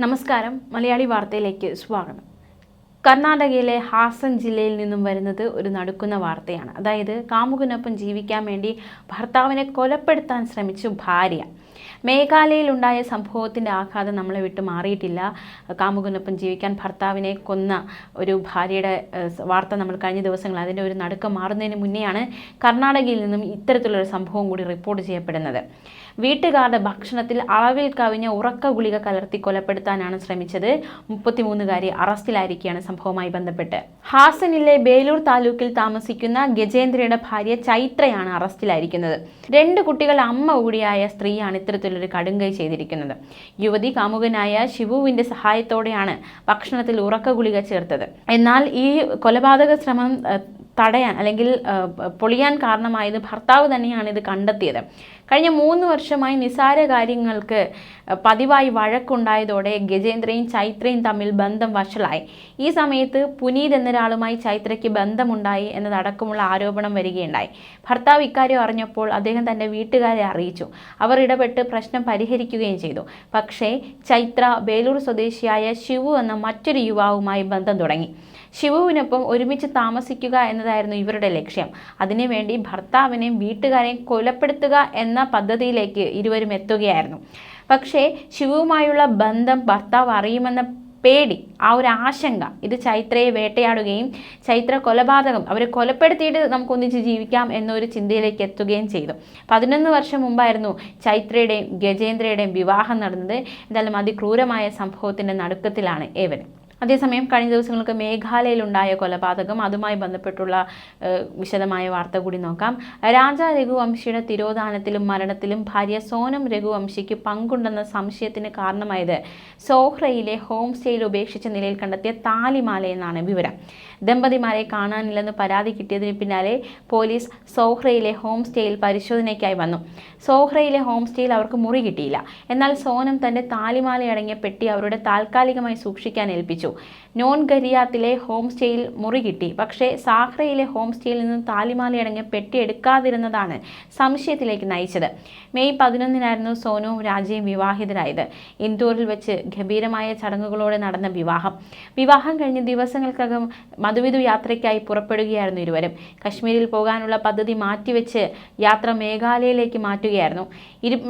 നമസ്കാരം. മലയാളി വാർത്തയിലേക്ക് സ്വാഗതം. കർണാടകയിലെ ഹാസൻ ജില്ലയിൽ നിന്നും വരുന്നത് ഒരു നടുക്കുന്ന വാർത്തയാണ്. അതായത് കാമുകനൊപ്പം ജീവിക്കാൻ വേണ്ടി ഭർത്താവിനെ കൊലപ്പെടുത്താൻ ശ്രമിച്ചു ഭാര്യ. മേഘാലയയിലുണ്ടായ സംഭവത്തിൻ്റെ ആഘാതം നമ്മളെ വിട്ട് മാറിയിട്ടില്ല. കാമുകനൊപ്പം ജീവിക്കാൻ ഭർത്താവിനെ കൊന്ന ഒരു ഭാര്യയുടെ വാർത്ത നമ്മൾ കഴിഞ്ഞ ദിവസങ്ങളിൽ അതിൻ്റെ ഒരു നടുക്കം മാറുന്നതിന് മുന്നെയാണ് കർണാടകയിൽ നിന്നും ഇത്തരത്തിലൊരു സംഭവം കൂടി റിപ്പോർട്ട് ചെയ്യപ്പെടുന്നത്. വീട്ടുകാരുടെ ഭക്ഷണത്തിൽ അളവിൽ കവിഞ്ഞ ഉറക്ക ഗുളിക കലർത്തി കൊലപ്പെടുത്താനാണ് ശ്രമിച്ചത്. 33കാരി അറസ്റ്റിലായിരിക്കുകയാണ് സംഭവവുമായി ബന്ധപ്പെട്ട്. ഹാസനിലെ ബേലൂർ താലൂക്കിൽ താമസിക്കുന്ന ഗജേന്ദ്രയുടെ ഭാര്യ ചൈത്രയാണ് അറസ്റ്റിലായിരിക്കുന്നത്. 2 കുട്ടികളുടെ അമ്മ കൂടിയായ സ്ത്രീയാണ് ഇത്തരത്തിലൊരു കടുങ്കൈ ചെയ്തിരിക്കുന്നത്. യുവതി കാമുകനായ ശിവുവിൻ്റെ സഹായത്തോടെയാണ് ഭക്ഷണത്തിൽ ഉറക്ക ഗുളിക ചേർത്തത്. എന്നാൽ ഈ കൊലപാതക ശ്രമം തടയാൻ അല്ലെങ്കിൽ പൊളിയാൻ കാരണമായത് ഭർത്താവ് തന്നെയാണ് ഇത് കണ്ടെത്തിയത്. കഴിഞ്ഞ 3 വർഷമായി നിസാര കാര്യങ്ങൾക്ക് പതിവായി വഴക്കുണ്ടായതോടെ ഗജേന്ദ്രയും ചൈത്രയും തമ്മിൽ ബന്ധം വഷളായി. ഈ സമയത്ത് പുനീത് എന്നൊരാളുമായി ചൈത്രയ്ക്ക് ബന്ധമുണ്ടായി എന്നതടക്കമുള്ള ആരോപണം വരികയുണ്ടായി. ഭർത്താവ് ഇക്കാര്യം അറിഞ്ഞപ്പോൾ അദ്ദേഹം തൻ്റെ വീട്ടുകാരെ അറിയിച്ചു. അവർ ഇടപെട്ട് പ്രശ്നം പരിഹരിക്കുകയും ചെയ്തു. പക്ഷേ ചൈത്ര ബേലൂർ സ്വദേശിയായ ശിവു എന്ന മറ്റൊരു യുവാവുമായി ബന്ധം തുടങ്ങി. ശിവുവിനൊപ്പം ഒരുമിച്ച് താമസിക്കുക എന്നതായിരുന്നു ഇവരുടെ ലക്ഷ്യം. അതിനുവേണ്ടി ഭർത്താവിനെയും വീട്ടുകാരെയും കൊലപ്പെടുത്തുക എന്ന പദ്ധതിയിലേക്ക് ഇരുവരും എത്തുകയായിരുന്നു. പക്ഷേ ശിവുവുമായുള്ള ബന്ധം ഭർത്താവ് അറിയുമെന്ന പേടി, ആ ഒരു ആശങ്ക ഇത് ചൈത്രയെ വേട്ടയാടുകയും ചൈത്ര കൊലപാതകം അവരെ കൊലപ്പെടുത്തിയിട്ട് നമുക്കൊന്നിച്ച് ജീവിക്കാം എന്നൊരു ചിന്തയിലേക്ക് എത്തുകയും ചെയ്തു. 11 വർഷം മുമ്പായിരുന്നു ചൈത്രയുടെയും ഗജേന്ദ്രയുടെയും വിവാഹം നടന്നത്. എന്തായാലും അതിക്രൂരമായ സംഭവത്തിൻ്റെ നടുക്കത്തിലാണ് ഏവരും. അതേസമയം കഴിഞ്ഞ ദിവസങ്ങൾക്ക് മേഘാലയയിലുണ്ടായ കൊലപാതകം, അതുമായി ബന്ധപ്പെട്ടുള്ള വിശദമായ വാർത്ത കൂടി നോക്കാം. രാജ രഘുവംശിയുടെ തിരോധാനത്തിലും മരണത്തിലും ഭാര്യ സോനം രഘുവംശിക്ക് പങ്കുണ്ടെന്ന സംശയത്തിന് കാരണമായത് സോഹ്രയിലെ ഹോം സ്റ്റേയിൽ ഉപേക്ഷിച്ച നിലയിൽ കണ്ടെത്തിയ താലിമാലയെന്നാണ് വിവരം. ദമ്പതിമാരെ കാണാനില്ലെന്ന് പരാതി കിട്ടിയതിന് പിന്നാലെ പോലീസ് സോഹ്രയിലെ ഹോം സ്റ്റേയിൽ പരിശോധനയ്ക്കായി വന്നു. സോഹ്രയിലെ ഹോം സ്റ്റേയിൽ അവർക്ക് മുറി കിട്ടിയില്ല. എന്നാൽ സോനം തൻ്റെ താലിമാലയടങ്ങിയ പെട്ടി അവരുടെ താൽക്കാലികമായി സൂക്ഷിക്കാൻ ഏൽപ്പിച്ചു. നോൺ ഗരിയാത്തിലെ ഹോം സ്റ്റേയിൽ മുറി കിട്ടി. പക്ഷേ സാഹ്രയിലെ ഹോം സ്റ്റേയിൽ നിന്ന് താലിമാലയടങ്ങിയ പെട്ടി എടുക്കാതിരുന്നതാണ് സംശയത്തിലേക്ക് നയിച്ചത്. മെയ് 11-നായിരുന്നു സോനുവും രാജയും വിവാഹിതരായത്. ഇൻഡോറിൽ വെച്ച് ഗംഭീരമായ ചടങ്ങുകളോടെ നടന്ന വിവാഹം കഴിഞ്ഞ് ദിവസങ്ങൾക്കകം മധുവിധു യാത്രയ്ക്കായി പുറപ്പെടുകയായിരുന്നു ഇരുവരും. കശ്മീരിൽ പോകാനുള്ള പദ്ധതി മാറ്റിവെച്ച് യാത്ര മേഘാലയയിലേക്ക് മാറ്റുകയായിരുന്നു.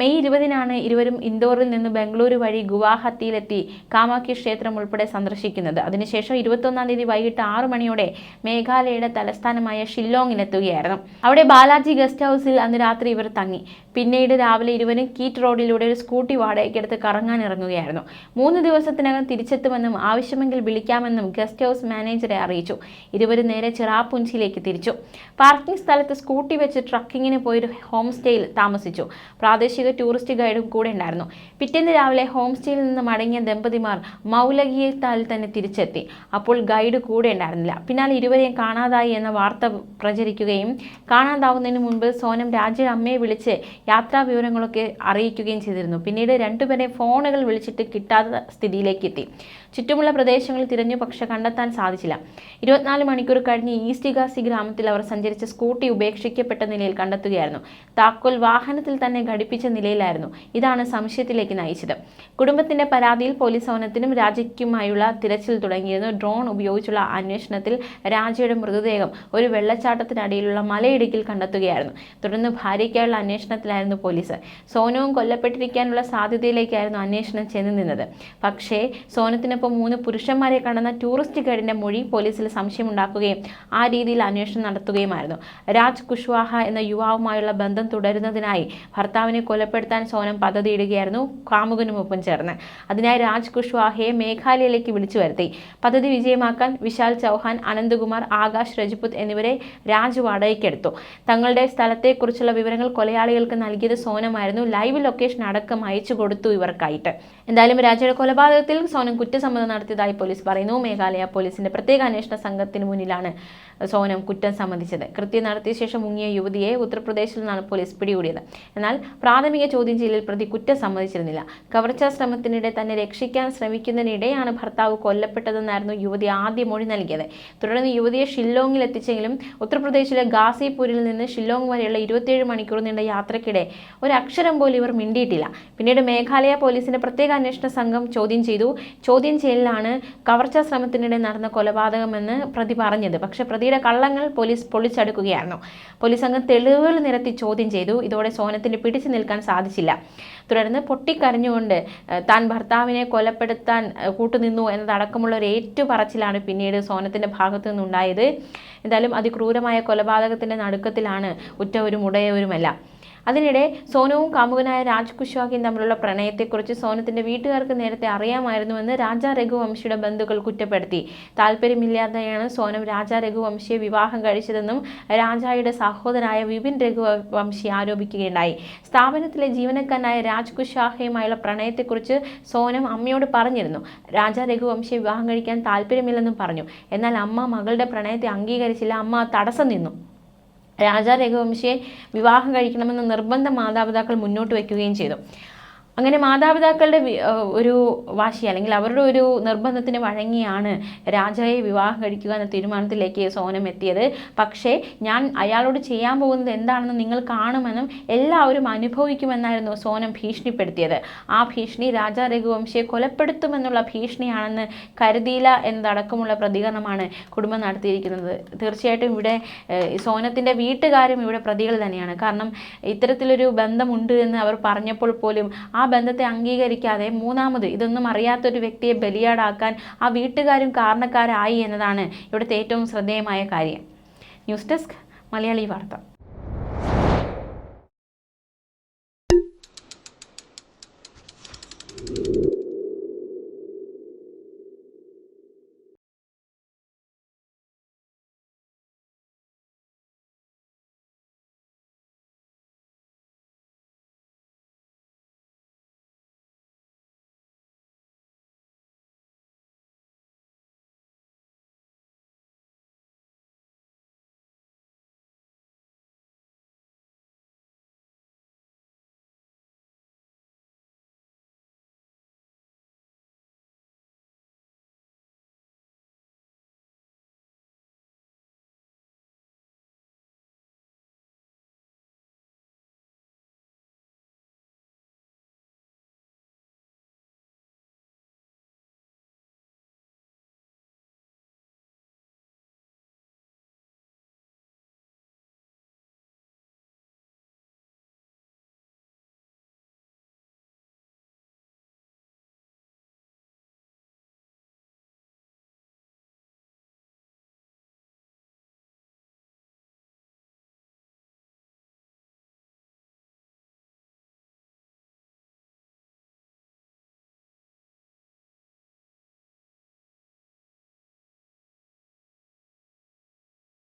മെയ് 20-നാണ് ഇരുവരും ഇൻഡോറിൽ നിന്ന് ബംഗളൂരു വഴി ഗുവാഹത്തിയിലെത്തി കാമാഖ്യ ക്ഷേത്രം ഉൾപ്പെടെ സന്ദർശിക്കുന്നത്. അതിനുശേഷം 21-ാം തീയതി വൈകിട്ട് 6 മണിയോടെ മേഘാലയയുടെ തലസ്ഥാനമായ ഷില്ലോങ്ങിലെത്തുകയായിരുന്നു. അവിടെ ബാലാജി ഗസ്റ്റ് ഹൗസിൽ അന്ന് രാത്രി ഇവർ തങ്ങി. പിന്നീട് രാവിലെ ഇരുവരും കീറ്റ് റോഡിലൂടെ ഒരു സ്കൂട്ടി വാടകയ്ക്കെടുത്ത് കറങ്ങാൻ ഇറങ്ങുകയായിരുന്നു. 3 ദിവസത്തിനകം തിരിച്ചെത്തുമെന്നും ആവശ്യമെങ്കിൽ വിളിക്കാമെന്നും ഗസ്റ്റ് ഹൗസ് മാനേജറെ അറിയിച്ചു. ഇരുവരും നേരെ ചിറാപുഞ്ചിയിലേക്ക് തിരിച്ചു. പാർക്കിംഗ് സ്ഥലത്ത് സ്കൂട്ടി വെച്ച് ട്രക്കിങ്ങിന് പോയൊരു ഹോം സ്റ്റേയിൽ താമസിച്ചു. പ്രാദേശിക ടൂറിസ്റ്റ് ഗൈഡും കൂടെ ഉണ്ടായിരുന്നു. പിറ്റേന്ന് രാവിലെ ഹോം സ്റ്റേയിൽ നിന്ന് മടങ്ങിയ ദമ്പതിമാർ മൗലഗിയത്താൽ തന്നെ തിരിച്ചെത്തി. അപ്പോൾ ഗൈഡ് കൂടെ ഉണ്ടായിരുന്നില്ല. പിന്നാലെ ഇരുവരെയും കാണാതായി എന്ന വാർത്ത പ്രചരിക്കുകയും കാണാതാവുന്നതിന് മുൻപ് സോനം രാജയുടെ അമ്മയെ വിളിച്ച് യാത്രാ വിവരങ്ങളൊക്കെ അറിയിക്കുകയും ചെയ്തിരുന്നു. പിന്നീട് 2 പേരെ ഫോണുകൾ വിളിച്ചിട്ട് കിട്ടാത്ത സ്ഥിതിയിലേക്ക് എത്തി. ചുറ്റുമുള്ള പ്രദേശങ്ങളിൽ തിരഞ്ഞു, പക്ഷെ കണ്ടെത്താൻ സാധിച്ചില്ല. 24 മണിക്കൂർ കഴിഞ്ഞ് ഈസ്റ്റ് ഗാസി ഗ്രാമത്തിൽ അവർ സഞ്ചരിച്ച സ്കൂട്ടി ഉപേക്ഷിക്കപ്പെട്ട നിലയിൽ കണ്ടെത്തുകയായിരുന്നു. താക്കോൽ വാഹനത്തിൽ തന്നെ ഘടിപ്പിച്ച നിലയിലായിരുന്നു. ഇതാണ് സംശയത്തിലേക്ക് നയിച്ചത്. കുടുംബത്തിന്റെ പരാതിയിൽ പോലീസ് സോനത്തിനും രാജയ്ക്കുമായുള്ള തിരച്ചിൽ തുടങ്ങിയിരുന്നു. ഡ്രോൺ ഉപയോഗിച്ചുള്ള അന്വേഷണത്തിൽ രാജയുടെ മൃതദേഹം ഒരു വെള്ളച്ചാട്ടത്തിനടിയിലുള്ള മലയിടുക്കിൽ കണ്ടെത്തുകയായിരുന്നു. തുടർന്ന് ഭാര്യയ്ക്കായുള്ള അന്വേഷണത്തിലായിരുന്നു പോലീസ്. സോനുവും കൊല്ലപ്പെട്ടിരിക്കാനുള്ള സാധ്യതയിലേക്കായിരുന്നു അന്വേഷണം ചെന്ന് നിന്നത്. പക്ഷേ സോനത്തിനൊപ്പം 3 പുരുഷന്മാരെ കണ്ടെന്ന ടൂറിസ്റ്റ് ഗൈഡിന്റെ മൊഴി പോലീസിൽ സംശയമുണ്ടാക്കുകയും ആ രീതിയിൽ അന്വേഷണം നടത്തുകയുമായിരുന്നു. രാജ് കുഷ്വാഹ എന്ന യുവാവുമായുള്ള ബന്ധം തുടരുന്നതിനായി ഭർത്താവിനെ കൊലപ്പെടുത്താൻ സോനം പദ്ധതിയിടുകയായിരുന്നു കാമുകനുമൊപ്പം ചേർന്ന്. അതിനായി രാജ് കുഷ്വാഹയെ മേഘാലയയിലേക്ക് വിളിച്ചു വരുത്തി. പദ്ധതി വിജയമാക്കാൻ വിശാൽ ചൗഹാൻ, അനന്ത്കുമാർ, ആകാശ് രജപുത് എന്നിവരെ രാജ് വാടകയ്ക്കെടുത്തു. തങ്ങളുടെ സ്ഥലത്തെക്കുറിച്ചുള്ള വിവരങ്ങൾ കൊലയാളികൾക്ക് നൽകിയത് സോനമായിരുന്നു. ലൈവ് ലൊക്കേഷൻ അടക്കം അയച്ചു കൊടുത്തു ഇവർക്കായിട്ട്. എന്തായാലും രാജയുടെ കൊലപാതകത്തിൽ സോനം കുറ്റസമ്മതം നടത്തിയതായി പോലീസ് പറയുന്നു. മേഘാലയ പോലീസിന്റെ പ്രത്യേക അന്വേഷണ സംഘത്തിന് മുന്നിലാണ് സോനം കുറ്റം സമ്മതിച്ചത്. കൃത്യം നടത്തിയ ശേഷം മുങ്ങിയ യുവതിയെ ഉത്തർപ്രദേശിൽ നിന്നാണ് പോലീസ് പിടികൂടിയത്. എന്നാൽ പ്രാഥമിക ചോദ്യം ചെയ്യലിൽ പ്രതി കുറ്റം സമ്മതിച്ചിരുന്നില്ല. കവർച്ചാ ശ്രമത്തിനിടെ തന്നെ രക്ഷിക്കാൻ ശ്രമിക്കുന്നതിനിടെയാണ് ഭർത്താവ് കൊല്ലപ്പെട്ടതെന്നായിരുന്നു യുവതി ആദ്യ മൊഴി നൽകിയത്. തുടർന്ന് യുവതിയെ ഷില്ലോങ്ങിൽ എത്തിച്ചെങ്കിലും ഉത്തർപ്രദേശിലെ ഗാസിപൂരിൽ നിന്ന് ഷില്ലോങ് വരെയുള്ള 27 മണിക്കൂർ നീണ്ട യാത്രയ്ക്കിടെ ഒരക്ഷരം പോലും ഇവർ മിണ്ടിയിട്ടില്ല. പിന്നീട് മേഘാലയ പോലീസിന്റെ പ്രത്യേക അന്വേഷണ സംഘം ചോദ്യം ചെയ്തു. ചോദ്യം ചെയ്യലിലാണ് കവർച്ചാ ശ്രമത്തിനിടെ നടന്ന കൊലപാതകമെന്ന് പ്രതി പറഞ്ഞത്. പക്ഷേ പ്രതിയുടെ കള്ളങ്ങൾ പോലീസ് പൊളിച്ചടുക്കുകയായിരുന്നു. പോലീസ് സംഘം തെളിവുകൾ നിരത്തി ചോദ്യം ചെയ്തു. ഇതോടെ സോനത്തിന് പിടിച്ചു നിൽക്കാൻ സാധിച്ചില്ല. തുടർന്ന് പൊട്ടിക്കരഞ്ഞുകൊണ്ട് താൻ ഭർത്താവിനെ കൊലപ്പെടുത്താൻ കൂട്ടുനിന്നു എന്നതടക്കമുള്ള ഒരു ഏറ്റുപറച്ചിലാണ് പിന്നീട് സോനത്തിന്റെ ഭാഗത്തു നിന്നുണ്ടായത്. എന്തായാലും അതിക്രൂരമായ കൊലപാതകത്തിന്റെ നടുക്കത്തിലാണ് ഉറ്റവരും ഉടയവരുമല്ല. അതിനിടെ സോനവും കാമുകനായ രാജ് കുശ്വാഹയും തമ്മിലുള്ള പ്രണയത്തെക്കുറിച്ച് സോനത്തിന്റെ വീട്ടുകാർക്ക് നേരത്തെ അറിയാമായിരുന്നുവെന്ന് രാജാ രഘുവംശിയുടെ ബന്ധുക്കൾ കുറ്റപ്പെടുത്തി. താല്പര്യമില്ലാതെയാണ് സോനം രാജാ രഘുവംശിയെ വിവാഹം കഴിച്ചതെന്നും രാജായുടെ സഹോദരനായ വിപിൻ രഘുവംശി ആരോപിക്കുകയുണ്ടായി. സ്ഥാപനത്തിലെ ജീവനക്കാരനായ രാജ് കുശ്വാഹയുമായുള്ള പ്രണയത്തെക്കുറിച്ച് സോനം അമ്മയോട് പറഞ്ഞിരുന്നു. രാജാ രഘുവംശിയെ വിവാഹം കഴിക്കാൻ താല്പര്യമില്ലെന്നും പറഞ്ഞു. എന്നാൽ അമ്മ മകളുടെ പ്രണയത്തെ അംഗീകരിച്ചില്ല. അമ്മ തടസ്സം നിന്നു. രാജാ രഘുവംശിയെ വിവാഹം കഴിക്കണമെന്ന് നിർബന്ധം മാതാപിതാക്കൾ മുന്നോട്ട് വയ്ക്കുകയും ചെയ്തു. അങ്ങനെ മാതാപിതാക്കളുടെ ഒരു വാശി അല്ലെങ്കിൽ അവരുടെ ഒരു നിർബന്ധത്തിന് വഴങ്ങിയാണ് രാജായെ വിവാഹം കഴിക്കുക എന്ന തീരുമാനത്തിലേക്ക് സോനം എത്തിയത്. പക്ഷേ ഞാൻ അയാളോട് ചെയ്യാൻ പോകുന്നത് എന്താണെന്ന് നിങ്ങൾ കാണുമെന്നും എല്ലാവരും അനുഭവിക്കുമെന്നായിരുന്നു സോനം ഭീഷണിപ്പെടുത്തിയത്. ആ ഭീഷണി രാജാ രഘുവംശിയെ കൊലപ്പെടുത്തുമെന്നുള്ള ഭീഷണിയാണെന്ന് കരുതിയില്ല എന്നതടക്കമുള്ള പ്രതികരണമാണ് കുടുംബം നടത്തിയിരിക്കുന്നത്. തീർച്ചയായിട്ടും ഇവിടെ സോനത്തിൻ്റെ വീട്ടുകാരും ഇവിടെ പ്രതികൾ തന്നെയാണ്. കാരണം ഇത്തരത്തിലൊരു ബന്ധമുണ്ട് എന്ന് അവർ പറഞ്ഞപ്പോൾ പോലും ആ ബന്ധത്തെ അംഗീകരിക്കാതെ മൂന്നാമത് ഇതൊന്നും അറിയാത്തൊരു വ്യക്തിയെ ബലിയാടാക്കാൻ ആ വീട്ടുകാരും കാരണക്കാരായി എന്നതാണ് ഇവിടുത്തെ ഏറ്റവും ശ്രദ്ധേയമായ കാര്യം. ന്യൂസ് ഡെസ്ക് മലയാളി വാർത്ത.